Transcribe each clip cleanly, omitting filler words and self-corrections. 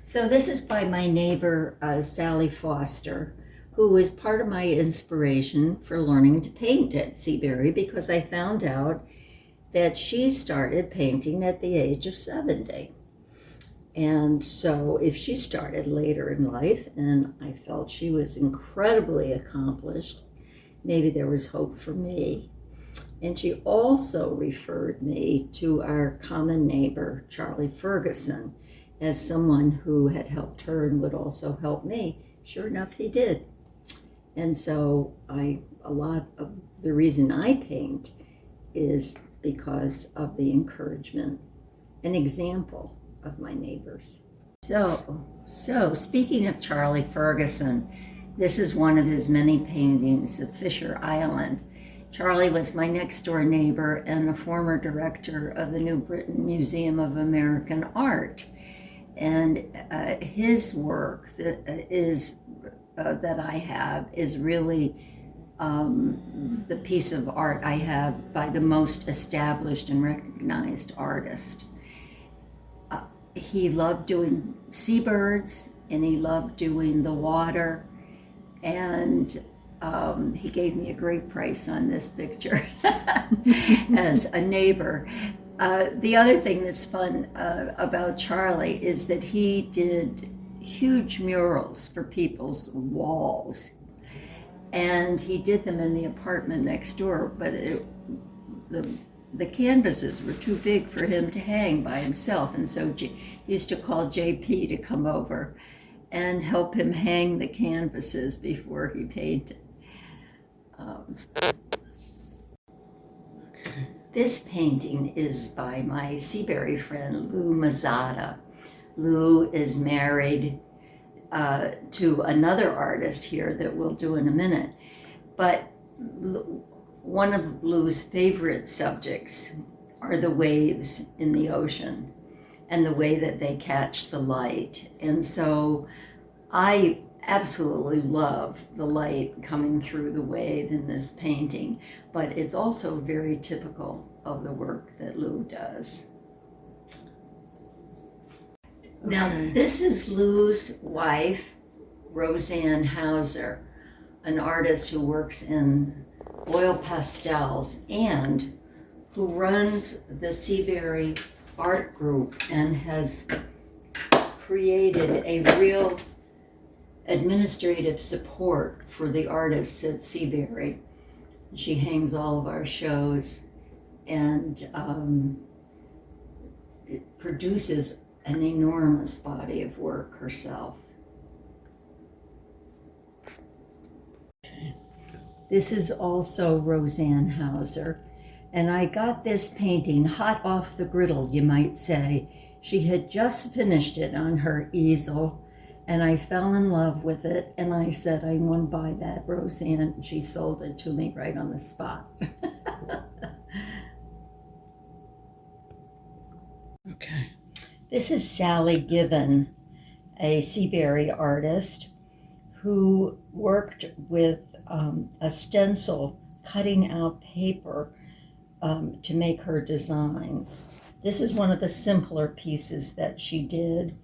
So this is by my neighbor, Sally Foster, who was part of my inspiration for learning to paint at Seabury, because I found out that she started painting at the age of 70. And so if she started later in life, and I felt she was incredibly accomplished, maybe there was hope for me. And she also referred me to our common neighbor, Charlie Ferguson, as someone who had helped her and would also help me. Sure enough, he did. And so a lot of the reason I paint is because of the encouragement and example of my neighbors. So speaking of Charlie Ferguson, this is one of his many paintings of Fisher Island. Charlie was my next door neighbor and a former director of the New Britain Museum of American Art. And his work that I have is really the piece of art I have by the most established and recognized artist. He loved doing seabirds, and he loved doing the water, and he gave me a great price on this picture as a neighbor. The other thing that's fun about Charlie is that he did huge murals for people's walls, and he did them in the apartment next door, but the canvases were too big for him to hang by himself, and so he used to call JP to come over and help him hang the canvases before he painted. This painting is by my Seabury friend, Lou Mazzata. Lou is married to another artist here that we'll do in a minute. But one of Lou's favorite subjects are the waves in the ocean and the way that they catch the light. And so I absolutely love the light coming through the wave in this painting, but it's also very typical of the work that Lou does. Okay. Now, this is Lou's wife, Roseanne Hauser, an artist who works in oil pastels and who runs the Seabury Art Group and has created a real administrative support for the artists at Seabury. She hangs all of our shows and it produces an enormous body of work herself. This is also Roseanne Hauser, and I got this painting hot off the griddle, you might say. She had just finished it on her easel, and I fell in love with it, and I said, I want to buy that, Roseanne. She sold it to me right on the spot. Okay. This is Sally Given, a Seabury artist who worked with a stencil cutting out paper to make her designs. This is one of the simpler pieces that she did,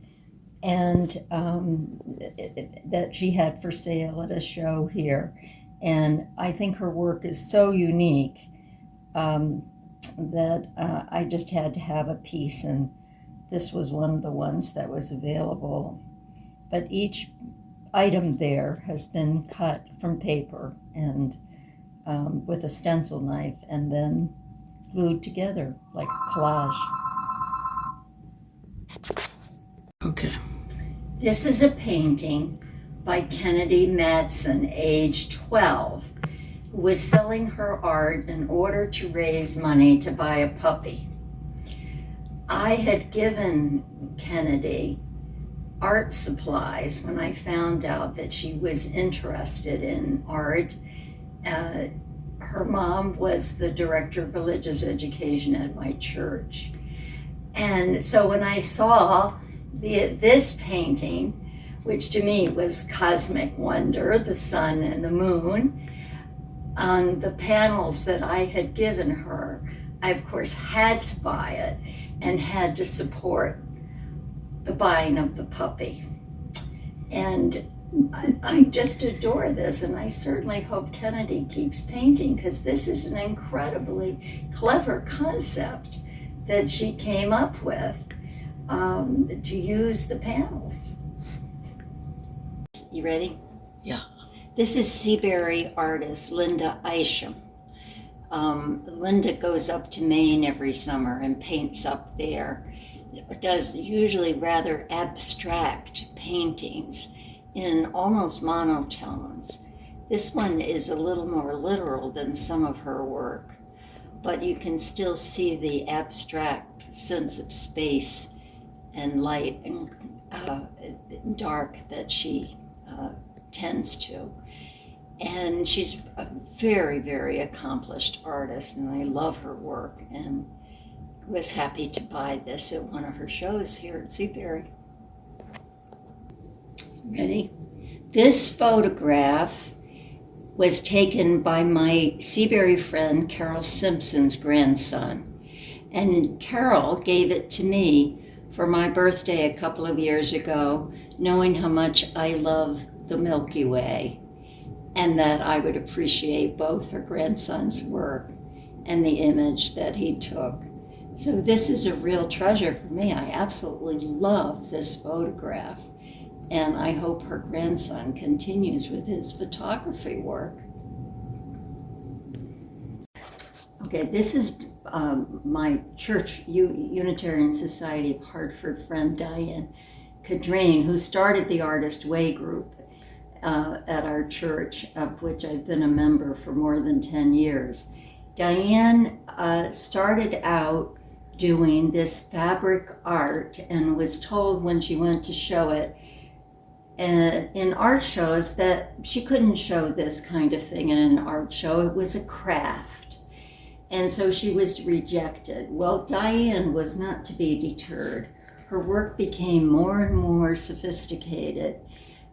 and that she had for sale at a show here. And I think her work is so unique that I just had to have a piece, and this was one of the ones that was available. But each item there has been cut from paper and with a stencil knife and then glued together like a collage. Okay. This is a painting by Kennedy Madsen, age 12, who was selling her art in order to raise money to buy a puppy. I had given Kennedy art supplies when I found out that she was interested in art. Her mom was the director of religious education at my church. And so when I saw this painting, which to me was cosmic wonder, the sun and the moon, on the panels that I had given her, I of course had to buy it and had to support the buying of the puppy. And I just adore this, and I certainly hope Kennedy keeps painting, because this is an incredibly clever concept that she came up with to use the panels. You ready? Yeah. This is Seabury artist Linda Isham. Linda goes up to Maine every summer and paints up there. Does usually rather abstract paintings in almost monotones. This one is a little more literal than some of her work, but you can still see the abstract sense of space and light and dark that she tends to. And she's a very, very accomplished artist, and I love her work, and was happy to buy this at one of her shows here at Seabury. Ready? This photograph was taken by my Seabury friend Carol Simpson's grandson, and Carol gave it to me for my birthday a couple of years ago, knowing how much I love the Milky Way and that I would appreciate both her grandson's work and the image that he took. So this is a real treasure for me. I absolutely love this photograph, and I hope her grandson continues with his photography work. Okay, this is my church, Unitarian Society of Hartford friend Diane Cadrain, who started the Artist Way group at our church, of which I've been a member for more than 10 years. Diane started out doing this fabric art and was told when she went to show it in art shows that she couldn't show this kind of thing in an art show. It was a craft. And so she was rejected. Well, Diane was not to be deterred. Her work became more and more sophisticated,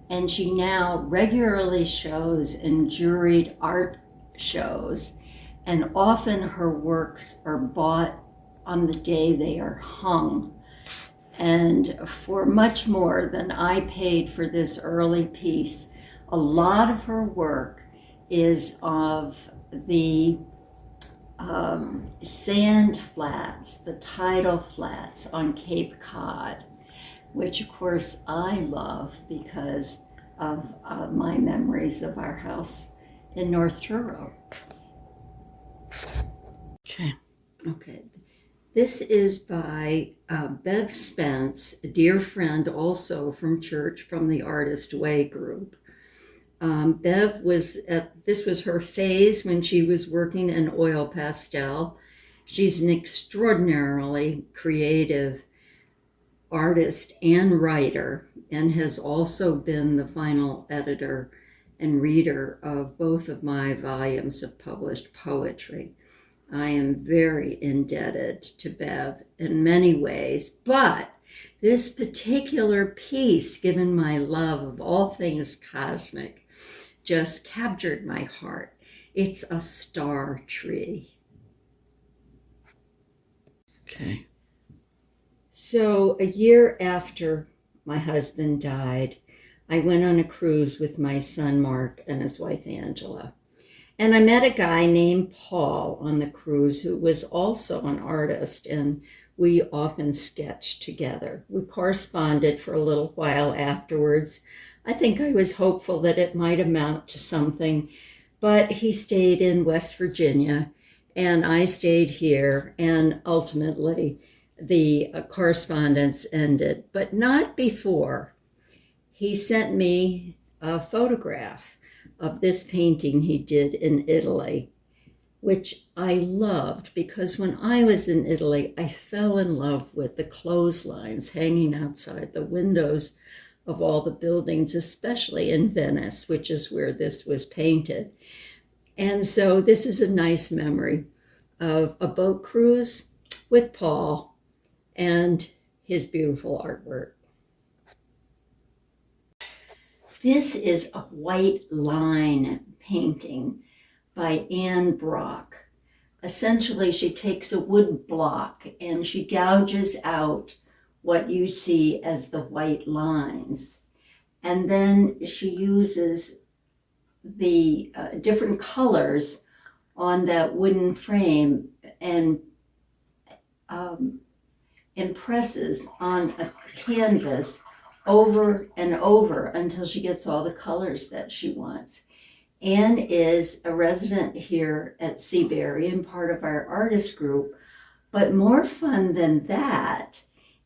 and she now regularly shows in juried art shows, and often her works are bought on the day they are hung. And for much more than I paid for this early piece, a lot of her work is of the sand flats, the tidal flats on Cape Cod, which of course I love because of my memories of our house in North Truro. Okay. This is by Bev Spence, a dear friend also from church, from the Artist Way group. Bev this was her phase when she was working in oil pastel. She's an extraordinarily creative artist and writer, and has also been the final editor and reader of both of my volumes of published poetry. I am very indebted to Bev in many ways, but this particular piece, given my love of all things cosmic, just captured my heart. It's a star tree. Okay. So a year after my husband died, I went on a cruise with my son Mark and his wife Angela. And I met a guy named Paul on the cruise who was also an artist, and we often sketched together. We corresponded for a little while afterwards. I think I was hopeful that it might amount to something, but he stayed in West Virginia and I stayed here, and ultimately the correspondence ended, but not before. He sent me a photograph of this painting he did in Italy, which I loved because when I was in Italy, I fell in love with the clotheslines hanging outside the windows of all the buildings, especially in Venice, which is where this was painted. And so this is a nice memory of a boat cruise with Paul and his beautiful artwork. This is a white line painting by Anne Brock. Essentially, she takes a wood block and she gouges out what you see as the white lines. And then she uses the different colors on that wooden frame and impresses on a canvas over and over until she gets all the colors that she wants. Anne is a resident here at Seabury and part of our artist group, but more fun than that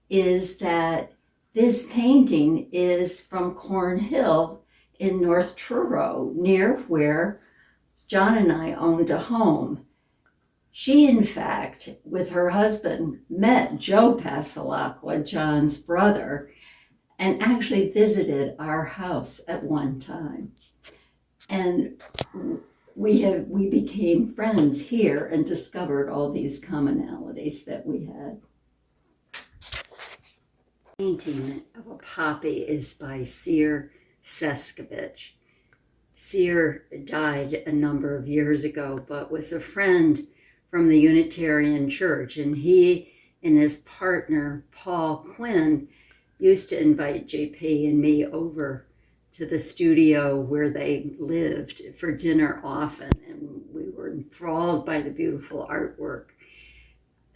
is that this painting is from Cornhill in North Truro, near where John and I owned a home. She, in fact, with her husband, met Joe Pasalacqua, John's brother, and actually visited our house at one time. And we became friends here and discovered all these commonalities that we had. Painting of a poppy is by Sear Seskovich. Sear died a number of years ago, but was a friend from the Unitarian Church, and he and his partner, Paul Quinn, used to invite JP and me over to the studio where they lived for dinner often, and we were enthralled by the beautiful artwork.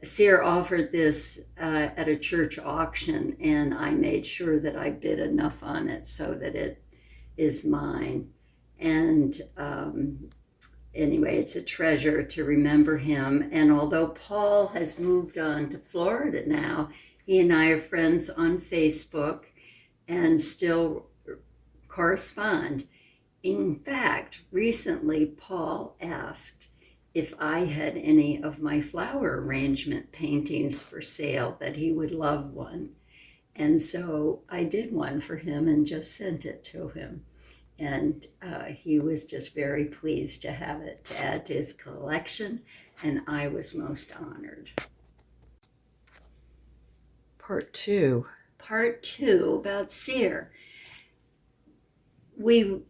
Sear offered this at a church auction, and I made sure that I bid enough on it so that it is mine. And anyway, it's a treasure to remember him. And although Paul has moved on to Florida now, he and I are friends on Facebook and still correspond. In fact, recently Paul asked if I had any of my flower arrangement paintings for sale, that he would love one. And so I did one for him and just sent it to him. And he was just very pleased to have it to add to his collection, and I was most honored. Part two about Sear. We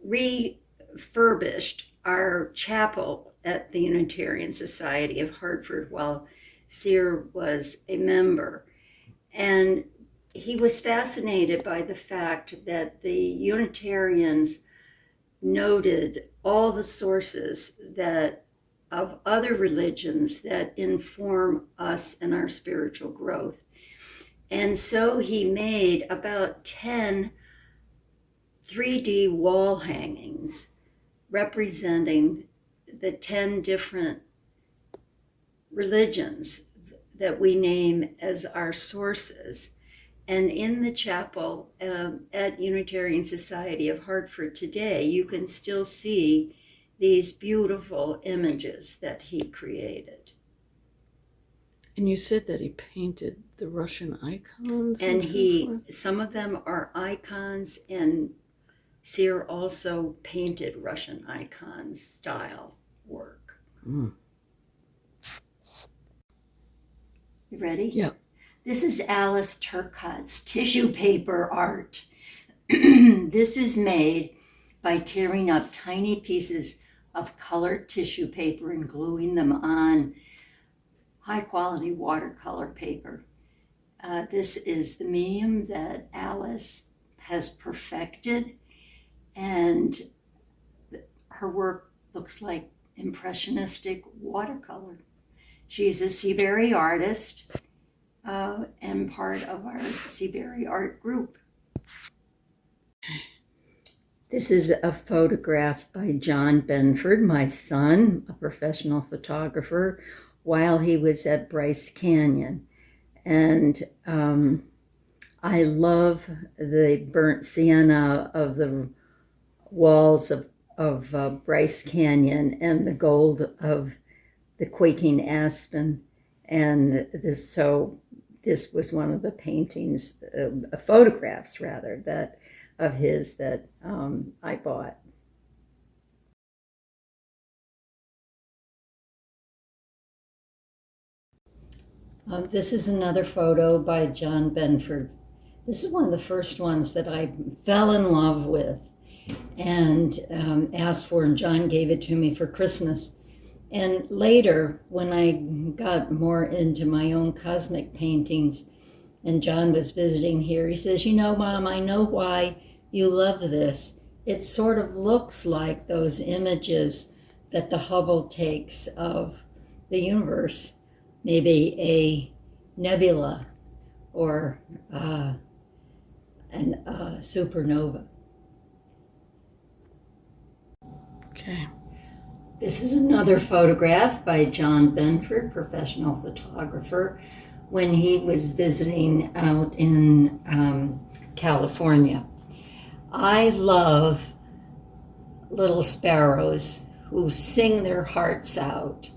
refurbished our chapel at the Unitarian Society of Hartford while Sear was a member. And he was fascinated by the fact that the Unitarians noted all the sources that of other religions that inform us and our spiritual growth. And so he made about 10 3D wall hangings representing the 10 different religions that we name as our sources. And in the chapel at Unitarian Society of Hartford today, you can still see these beautiful images that he created. And you said that he painted the Russian icons? And some of them are icons, and Sear also painted Russian icon style work. Mm. You ready? Yeah. This is Alice Turcotte's tissue paper art. This is made by tearing up tiny pieces of colored tissue paper and gluing them on high quality watercolor paper. This is the medium that Alice has perfected, and her work looks like impressionistic watercolor. She's a Seabury artist and part of our Seabury art group. This is a photograph by John Benford, my son, a professional photographer, while he was at Bryce Canyon. And I love the burnt sienna of the walls of Bryce Canyon and the gold of the quaking aspen. And this was one of the paintings, photographs rather, that of his that I bought. This is another photo by John Benford. This is one of the first ones that I fell in love with and asked for, and John gave it to me for Christmas. And later, when I got more into my own cosmic paintings, and John was visiting here. He says, "You know, Mom, I know why you love this. It sort of looks like those images that the Hubble takes of the universe, maybe a nebula or an supernova." Okay. This is another photograph by John Benford, professional photographer, when he was visiting out in California. I love little sparrows who sing their hearts out.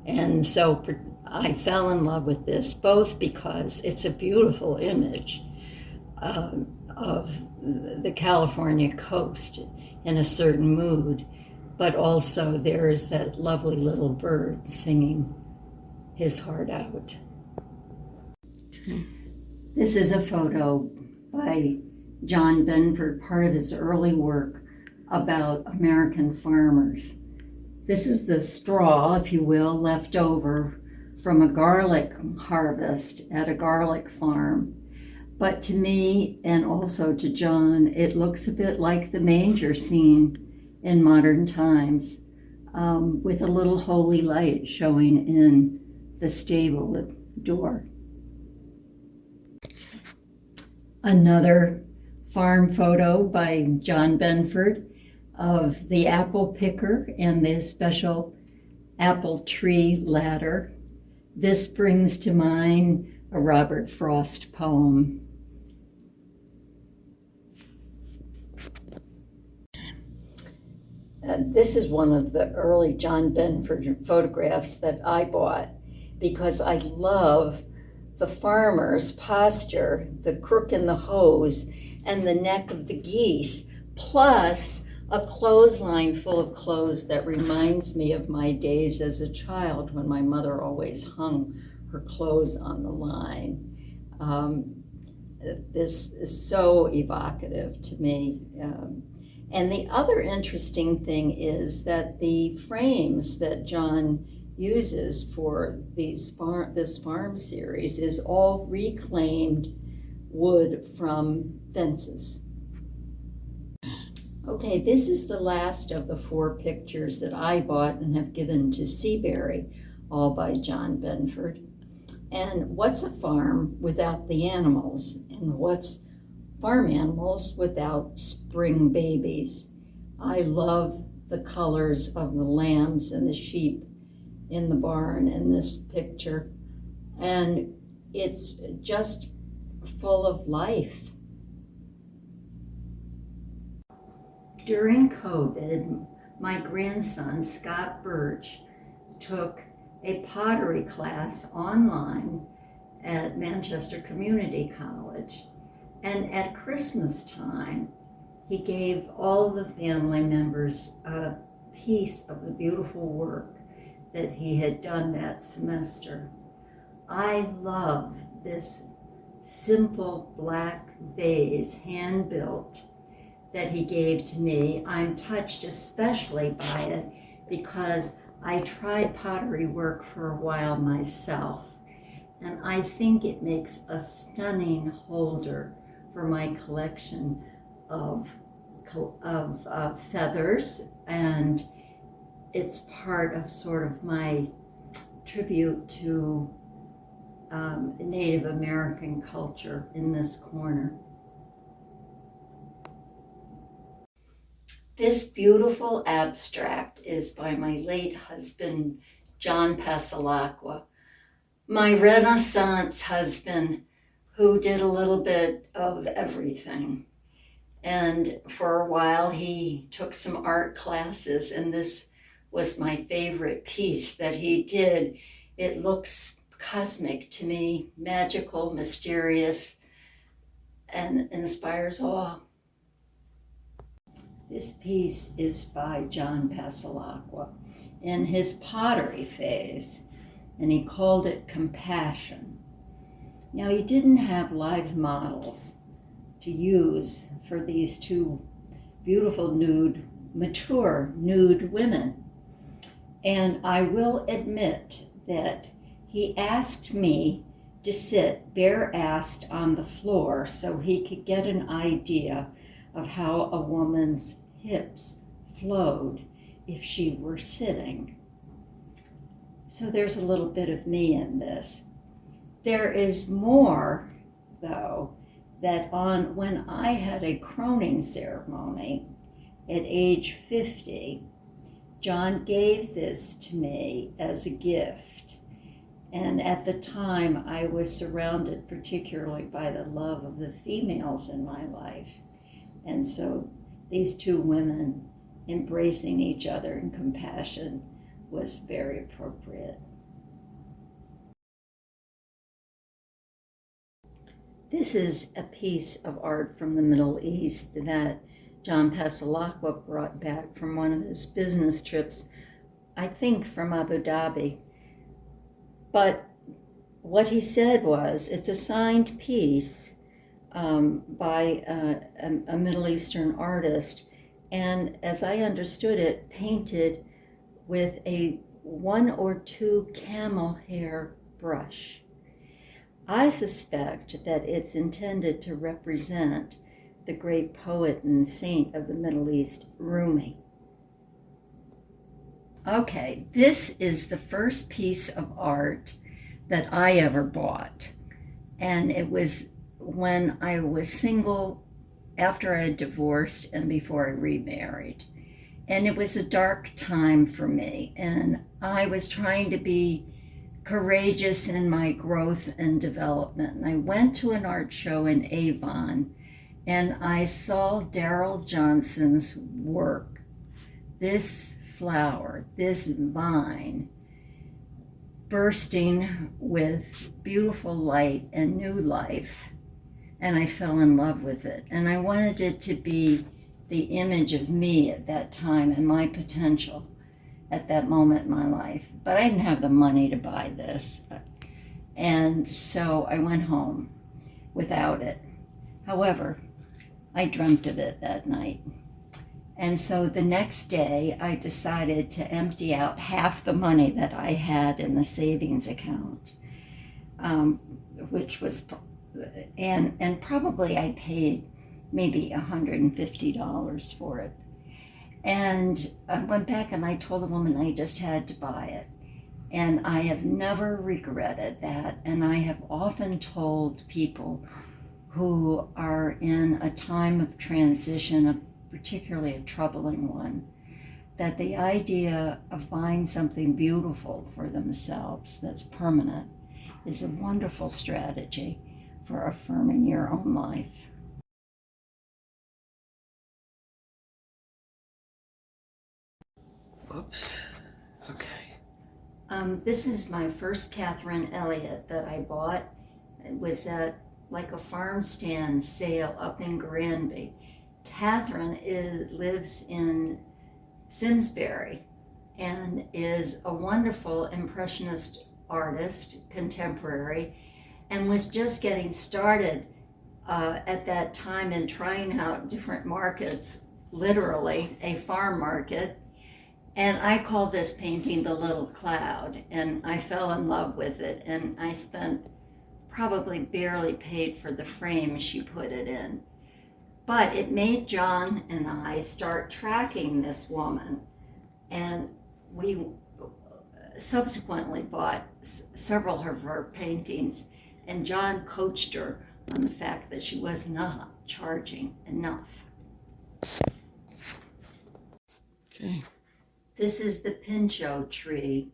And so I fell in love with this, both because it's a beautiful image of the California coast in a certain mood, but also there is that lovely little bird singing his heart out. Okay. This is a photo by John Benford, part of his early work about American farmers. This is the straw, if you will, left over from a garlic harvest at a garlic farm. But to me, and also to John, it looks a bit like the manger scene in modern times, with a little holy light showing in the stable door. Another farm photo by John Benford of the apple picker and the special apple tree ladder. This brings to mind a Robert Frost poem. This is one of the early John Benford photographs that I bought because I love the farmer's posture, the crook in the hose, and the neck of the geese, plus a clothesline full of clothes that reminds me of my days as a child when my mother always hung her clothes on the line. This is so evocative to me. And the other interesting thing is that the frames that John uses for this farm series is all reclaimed wood from fences. Okay, this is the last of the 4 pictures that I bought and have given to Seabury, all by John Benford. And what's a farm without the animals? And what's farm animals without spring babies? I love the colors of the lambs and the sheep in the barn in this picture. And it's just full of life. During COVID, my grandson, Scott Birch, took a pottery class online at Manchester Community College. And at Christmas time, he gave all the family members a piece of the beautiful work that he had done that semester. I love this simple black vase, hand-built, that he gave to me. I'm touched especially by it because I tried pottery work for a while myself, and I think it makes a stunning holder for my collection of feathers, and it's part of sort of my tribute to Native American culture in this corner. This beautiful abstract is by my late husband, John Pasalacqua, my Renaissance husband, who did a little bit of everything. And for a while he took some art classes, and this was my favorite piece that he did. It looks cosmic to me, magical, mysterious, and inspires awe. This piece is by John Pasalacqua in his pottery phase, and he called it Compassion. Now, he didn't have live models to use for these 2 beautiful mature nude women. And I will admit that he asked me to sit bare-assed on the floor so he could get an idea of how a woman's hips flowed if she were sitting. So there's a little bit of me in this. There is more, though, that when I had a croning ceremony at age 50, John gave this to me as a gift. And at the time, I was surrounded particularly by the love of the females in my life. And so these two women embracing each other in compassion was very appropriate. This is a piece of art from the Middle East that John Pasalakwa brought back from one of his business trips, I think from Abu Dhabi. But what he said was, it's a signed piece by a Middle Eastern artist, and as I understood it, painted with a 1 or 2 camel hair brush. I suspect that it's intended to represent the great poet and saint of the Middle East, Rumi. Okay, this is the first piece of art that I ever bought. And it was when I was single, after I had divorced and before I remarried. And it was a dark time for me. And I was trying to be courageous in my growth and development. And I went to an art show in Avon and I saw Daryl Johnson's work. This flower, this vine, bursting with beautiful light and new life. And I fell in love with it. And I wanted it to be the image of me at that time and my potential at that moment in my life. But I didn't have the money to buy this. And so I went home without it. However, I dreamt of it that night. And so the next day I decided to empty out half the money that I had in the savings account, which was, and probably I paid maybe $150 for it. And I went back and I told the woman I just had to buy it. And I have never regretted that. And I have often told people who are in a time of transition, particularly a troubling one, that the idea of buying something beautiful for themselves that's permanent is a wonderful strategy for affirming your own life. Whoops. Okay. This is my first Catherine Elliott that I bought. It was at like a farm stand sale up in Granby. Catherine lives in Simsbury and is a wonderful impressionist artist, contemporary, and was just getting started at that time in trying out different markets, literally a farm market. And I call this painting The Little Cloud, and I fell in love with it, and I spent probably barely paid for the frame she put it in. But it made John and I start tracking this woman, and we subsequently bought several of her paintings, and John coached her on the fact that she was not charging enough. Okay. This is the pincho tree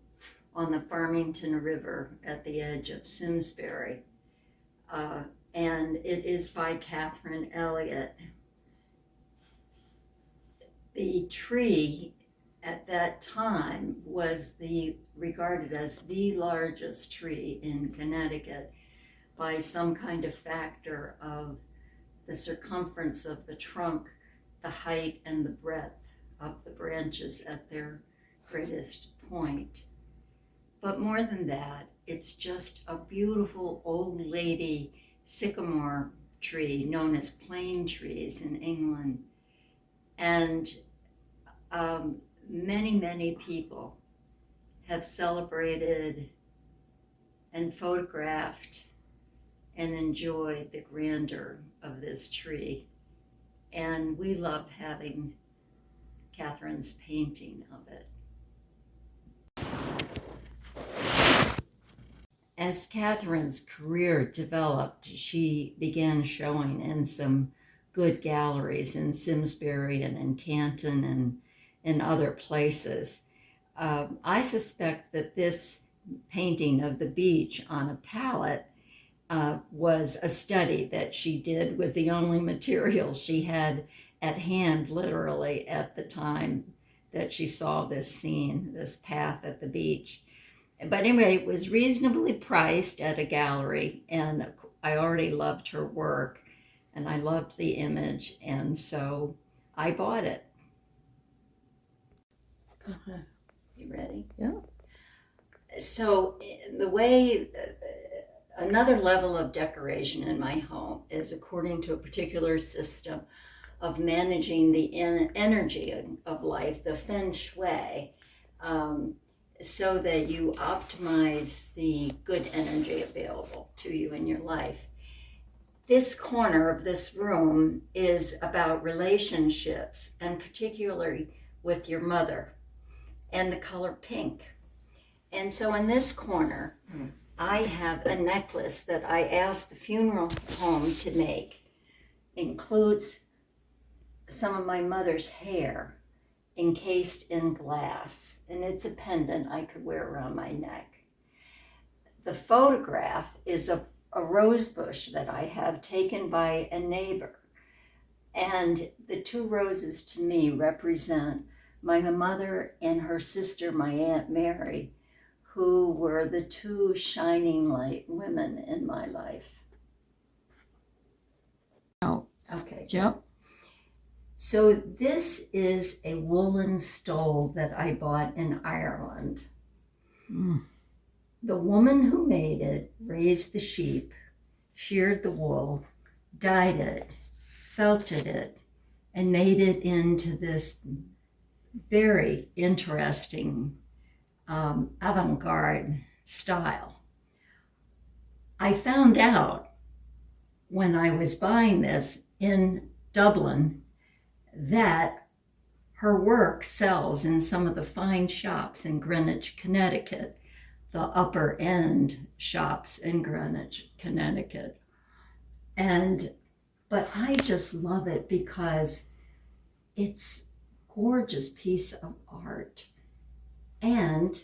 on the Farmington River at the edge of Simsbury. And it is by Catherine Elliott. The tree at that time was regarded as the largest tree in Connecticut by some kind of factor of the circumference of the trunk, the height, and the breadth of the branches at their greatest point. But more than that, it's just a beautiful old lady sycamore tree known as plane trees in England. And many people have celebrated and photographed and enjoy the grandeur of this tree. And we love having Catherine's painting of it. As Catherine's career developed, she began showing in some good galleries in Simsbury and in Canton and in other places. I suspect that this painting of the beach on a palette was a study that she did with the only materials she had at hand, literally, at the time that she saw this scene, this path at the beach. But anyway, it was reasonably priced at a gallery, and I already loved her work, and I loved the image, and so I bought it. Okay. You ready? Yeah. So the way, another level of decoration in my home is according to a particular system of managing the energy of life, the feng shui, so that you optimize the good energy available to you in your life. This corner of this room is about relationships, and particularly with your mother, and the color pink. And so in this corner, I have a necklace that I asked the funeral home to make. It includes some of my mother's hair encased in glass, and it's a pendant I could wear around my neck. The photograph is of a rose bush that I have taken by a neighbor, and the two roses to me represent my mother and her sister, my Aunt Mary, who were the two shining light women in my life. Oh. Okay. Yep. So this is a woolen stole that I bought in Ireland. The woman who made it raised the sheep, sheared the wool, dyed it, felted it, and made it into this very interesting avant-garde style. I found out when I was buying this in Dublin that her work sells in some of the fine shops in Greenwich, Connecticut, the upper end shops in Greenwich, Connecticut. But I just love it because it's a gorgeous piece of art. And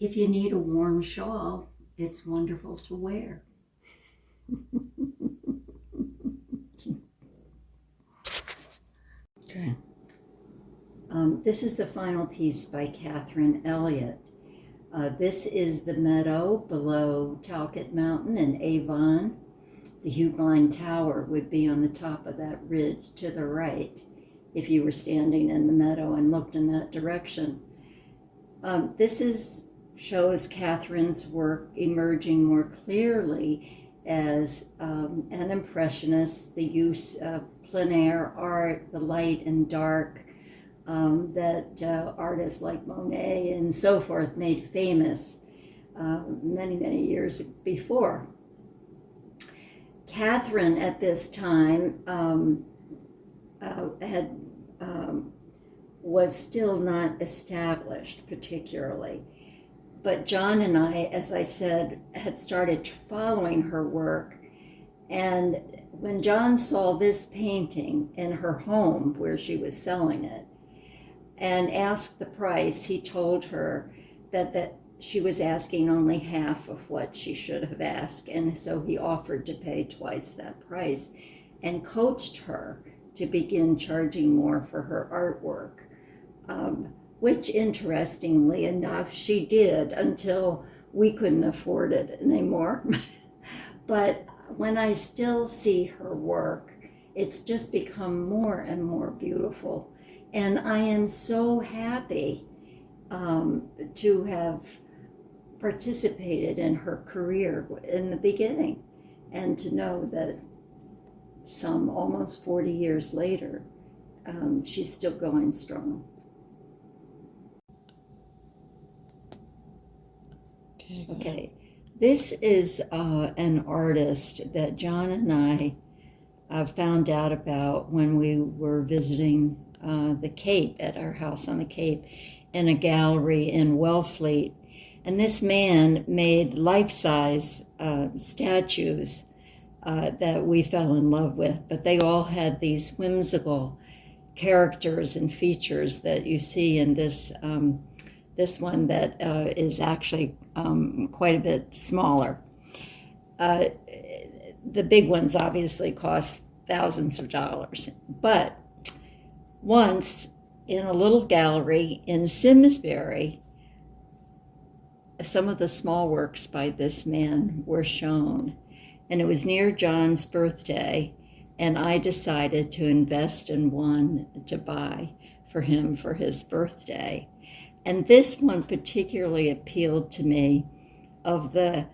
if you need a warm shawl, it's wonderful to wear. Okay. This is the final piece by Catherine Elliott. This is the meadow below Talcott Mountain in Avon. The Hugline Tower would be on the top of that ridge to the right if you were standing in the meadow and looked in that direction. This shows Catherine's work emerging more clearly as an impressionist, the use of plein air art, the light and dark that artists like Monet and so forth made famous many, many years before. Catherine at this time was still not established particularly. But John and I, as I said, had started following her work. And when John saw this painting in her home where she was selling it and asked the price, he told her that she was asking only half of what she should have asked. And so he offered to pay twice that price and coached her to begin charging more for her artwork. Which, interestingly enough, she did until we couldn't afford it anymore. But when I still see her work, it's just become more and more beautiful. And I am so happy to have participated in her career in the beginning, and to know that some almost 40 years later, she's still going strong. Okay. This is an artist that John and I found out about when we were visiting the Cape, at our house on the Cape, in a gallery in Wellfleet. And this man made life-size statues that we fell in love with, but they all had these whimsical characters and features that you see in this this one that is actually quite a bit smaller. The big ones obviously cost thousands of dollars, but once in a little gallery in Simsbury, some of the small works by this man were shown, and it was near John's birthday, and I decided to invest in one to buy for him for his birthday. And this one particularly appealed to me, of the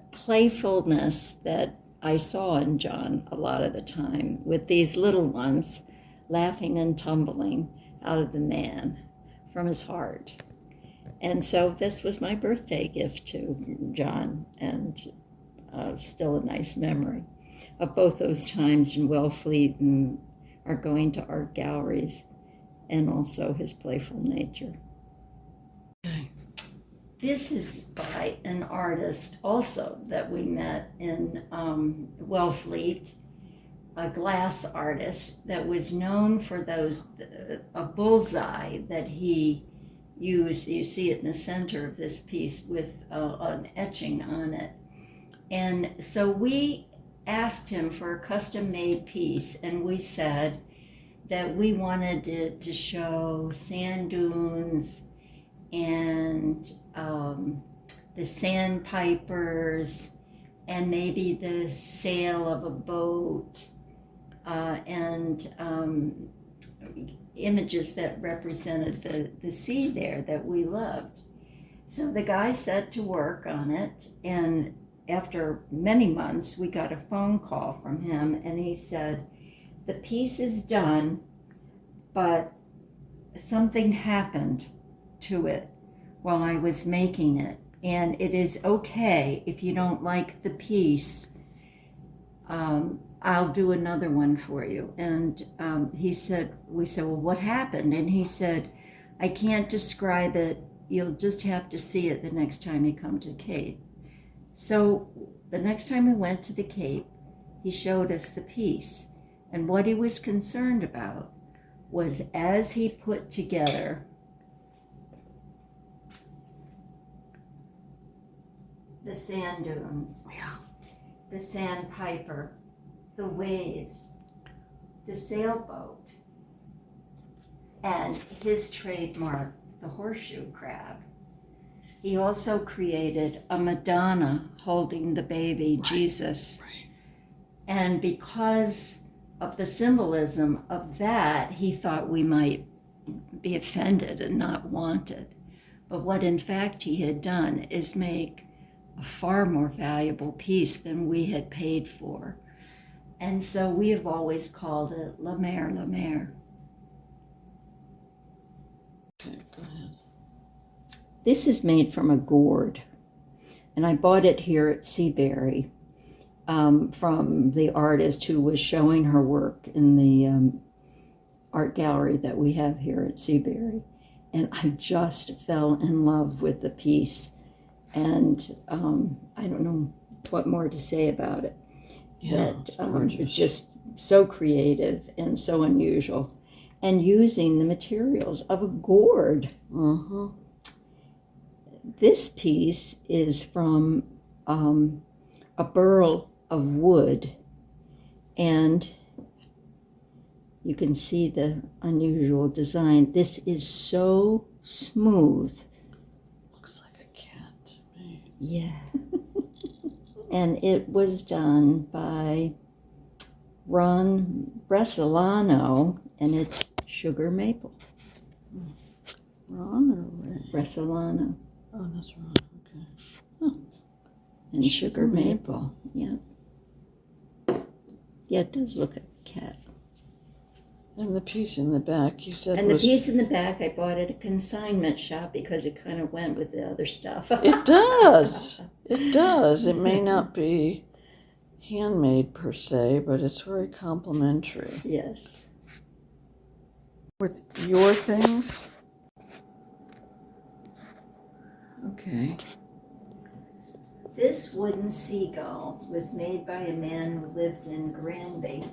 playfulness that I saw in John a lot of the time, with these little ones laughing and tumbling out of the man from his heart. And so this was my birthday gift to John, and still a nice memory of both those times in Wellfleet and our going to art galleries, and also his playful nature. Okay. This is by an artist also that we met in Wellfleet, a glass artist that was known for a bullseye that he used. You see it in the center of this piece with an etching on it. And so we asked him for a custom-made piece, and we said that we wanted it to show sand dunes and the sandpipers, and maybe the sail of a boat, and images that represented the sea there that we loved. So the guy set to work on it, and after many months, we got a phone call from him, and he said, "The piece is done, but something happened to it while I was making it, and it is okay if you don't like the piece. I'll do another one for you." And we said, "Well, what happened?" And he said, "I can't describe it. You'll just have to see it the next time you come to the Cape." So the next time we went to the Cape, he showed us the piece. And what he was concerned about was, as he put together the sand dunes, the sandpiper, the waves, the sailboat, and his trademark, the horseshoe crab. He also created a Madonna holding the baby, right, Jesus. Right. And because of the symbolism of that, he thought we might be offended and not want it. But what in fact he had done is make a far more valuable piece than we had paid for. And so we have always called it La Mer, La Mer. Okay, go ahead. This is made from a gourd, and I bought it here at Seabury from the artist who was showing her work in the art gallery that we have here at Seabury. And I just fell in love with the piece, and I don't know what more to say about it. Yeah, It's just so creative and so unusual, and using the materials of a gourd. Uh-huh. This piece is from a burl of wood, and you can see the unusual design. This is so smooth. Looks like a cat to me. Yeah. And it was done by Ron Bressolano, and it's sugar maple. Ron or Ray? Bressolano. Oh, that's Ron. Okay. Huh. And sugar maple. Yeah. Yeah, it does look like a cat. And the piece in the back, you said, And the piece in the back, I bought at a consignment shop because it kind of went with the other stuff. It does. It does. It may not be handmade per se, but it's very complimentary. Yes. With your things? Okay. This wooden seagull was made by a man who lived in Granby.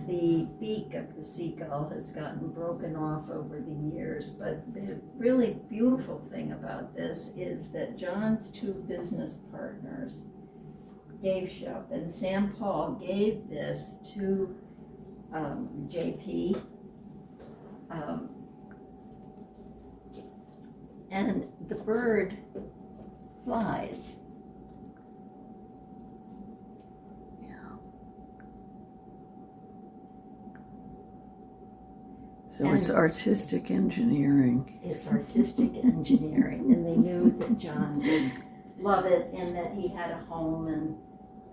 The beak of the seagull has gotten broken off over the years, but the really beautiful thing about this is that John's two business partners, Dave Shop and Sam Paul, gave this to JP. And the bird flies. So it's artistic engineering. It's artistic engineering, and they knew that John would love it, and that he had a home and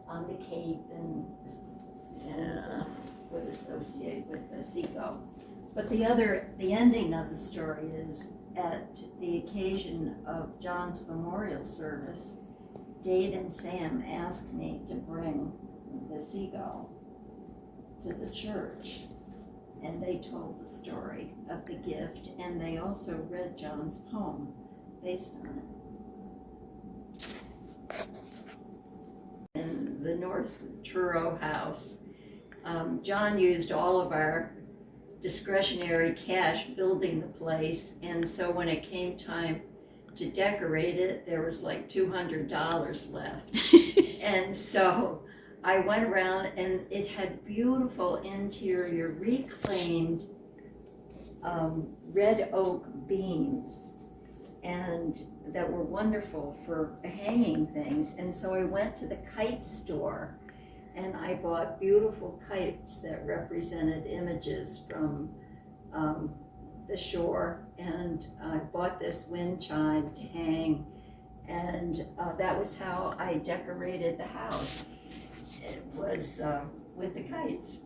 on the Cape, and would associate with the seagull. But the ending of the story is, at the occasion of John's memorial service, Dave and Sam asked me to bring the seagull to the church. And they told the story of the gift, and they also read John's poem based on it. In the North Truro house, John used all of our discretionary cash building the place, and so when it came time to decorate it, there was like $200 left. And so I went around, and it had beautiful interior reclaimed red oak beams, and that were wonderful for hanging things. And so I went to the kite store, and I bought beautiful kites that represented images from the shore, and I bought this wind chime to hang, and that was how I decorated the house. It was with the kites.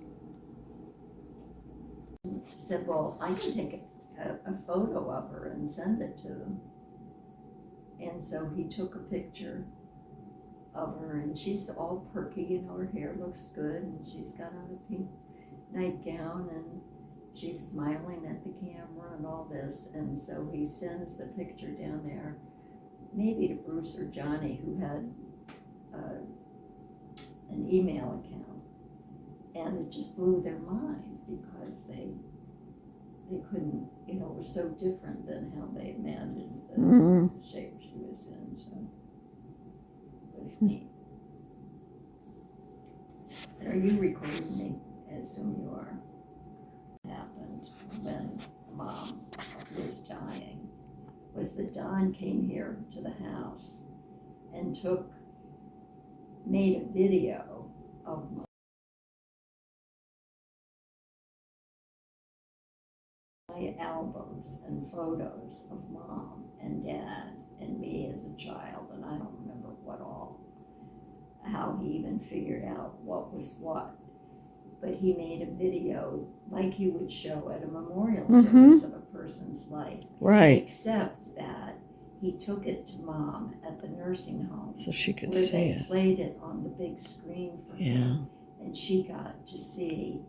Said, well, I can take a photo of her and send it to them. And so he took a picture of her, and she's all perky, her hair looks good, and she's got on a pink nightgown, and she's smiling at the camera and all this. And so he sends the picture down there, maybe to Bruce or Johnny, who had an email account, and it just blew their mind, because they couldn't, it was so different than how they imagined the shape she was in. So it was neat. And are you recording me? I assume you are. What happened when Mom was dying was that Don came here to the house and made a video of my albums and photos of Mom and Dad and me as a child, and I don't remember how he even figured out what was what. But he made a video like you would show at a memorial service of a person's life. Right. Except that he took it to Mom at the nursing home, so she could where see they it. played it on the big screen for her, and she got to see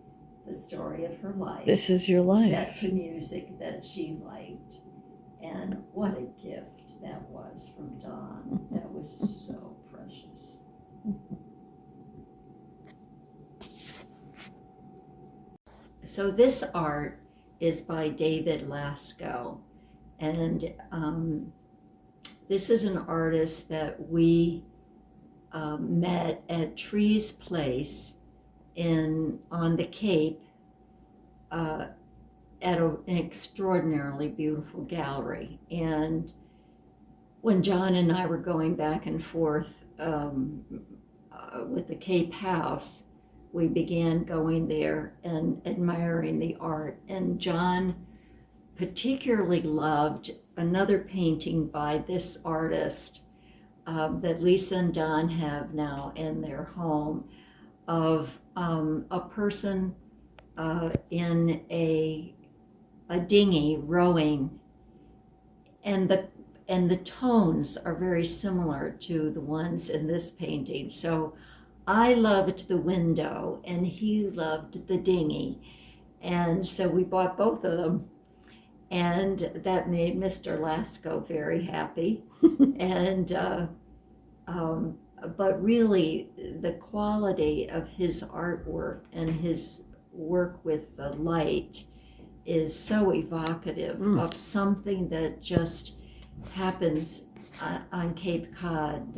the story of her life. This is your life. Set to music that she liked. And what a gift that was from Don. That was so precious. So this art is by David Lasco, and this is an artist that we met at Tree's Place on the Cape at an extraordinarily beautiful gallery. And when John and I were going back and forth with the Cape House, we began going there and admiring the art. And John particularly loved another painting by this artist that Lisa and Don have now in their home, of a person in a dinghy rowing, and and the tones are very similar to the ones in this painting. So I loved the window and he loved the dinghy. And so we bought both of them. And that made Mr. Lasco very happy. And, but really, the quality of his artwork and his work with the light is so evocative of something that just happens on Cape Cod.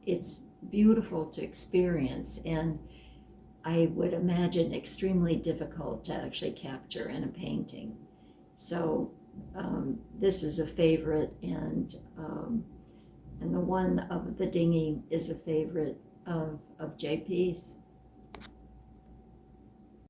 It's beautiful to experience, and I would imagine extremely difficult to actually capture in a painting. So this is a favorite, and the one of the dinghy is a favorite of JP's.